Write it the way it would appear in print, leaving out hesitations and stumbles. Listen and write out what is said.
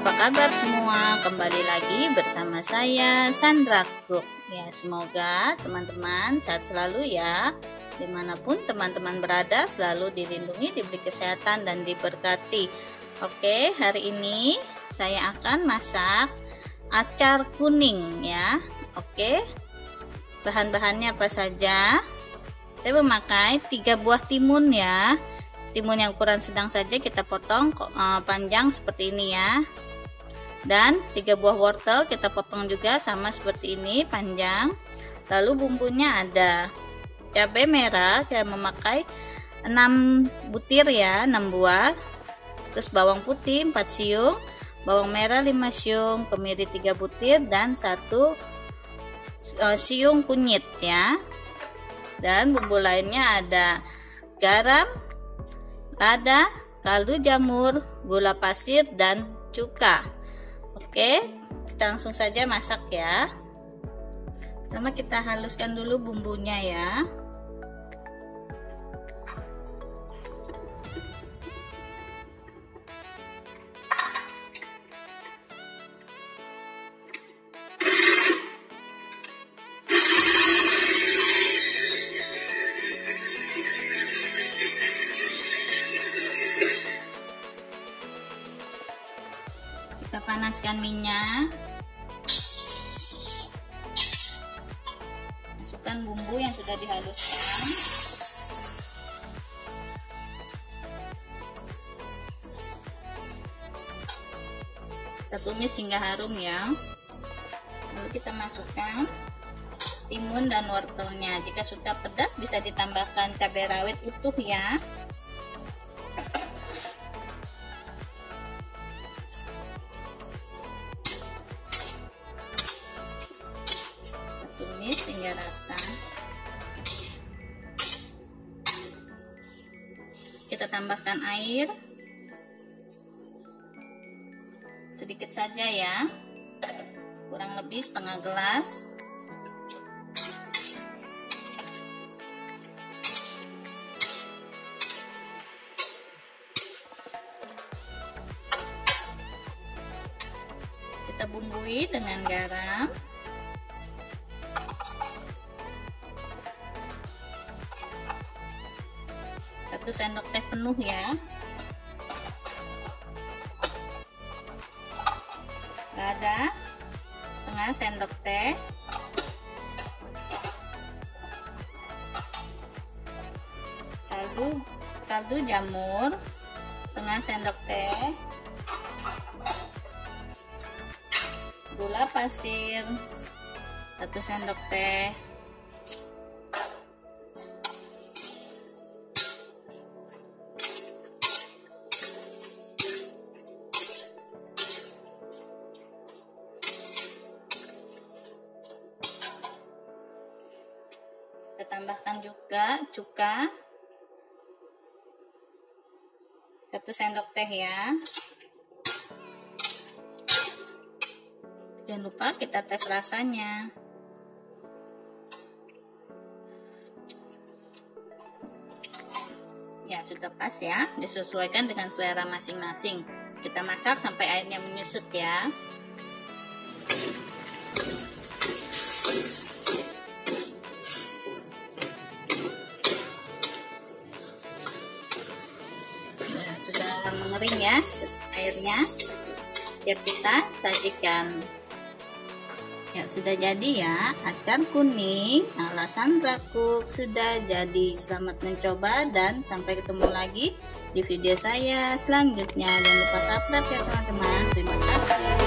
apa kabar semua? Kembali lagi bersama saya Sandra Cook. Ya, semoga teman-teman sehat selalu ya. Dimanapun teman-teman berada, selalu dilindungi, diberi kesehatan dan diberkati. Oke, hari ini saya akan masak acar kuning ya. Oke, bahan-bahannya apa saja? Saya memakai 3 buah timun ya. Timun yang ukuran sedang saja kita potong panjang seperti ini ya. Dan 3 buah wortel kita potong juga sama seperti ini panjang. Lalu bumbunya ada cabai merah, saya memakai 6 butir ya, 6 buah. Terus bawang putih 4 siung, bawang merah 5 siung, kemiri 3 butir dan 1 siung kunyit ya. Dan bumbu lainnya ada garam, lada, kaldu jamur, gula pasir, dan cuka. Oke, kita langsung saja masak ya. Pertama kita haluskan dulu bumbunya ya. Kita panaskan minyak, masukkan bumbu yang sudah dihaluskan, kita tumis hingga harum ya. Lalu kita masukkan timun dan wortelnya. Jika suka pedas bisa ditambahkan cabai rawit utuh ya. Tumis hingga rata. Kita tambahkan air sedikit saja ya, kurang lebih setengah gelas. Kita bumbui dengan garam, 1 sendok teh penuh ya, lada setengah sendok teh, kaldu jamur setengah sendok teh, gula pasir 1 sendok teh, kita tambahkan juga cuka 1 sendok teh ya. Jangan lupa kita tes rasanya. Ya, sudah pas ya, disesuaikan dengan selera masing-masing. Kita masak sampai airnya menyusut ya. Mengering ya airnya, siap kita sajikan. Ya, sudah jadi ya acar kuning ala Sandra Cook, sudah jadi. Selamat mencoba dan sampai ketemu lagi di video saya selanjutnya. Jangan lupa subscribe ya teman-teman. Terima kasih.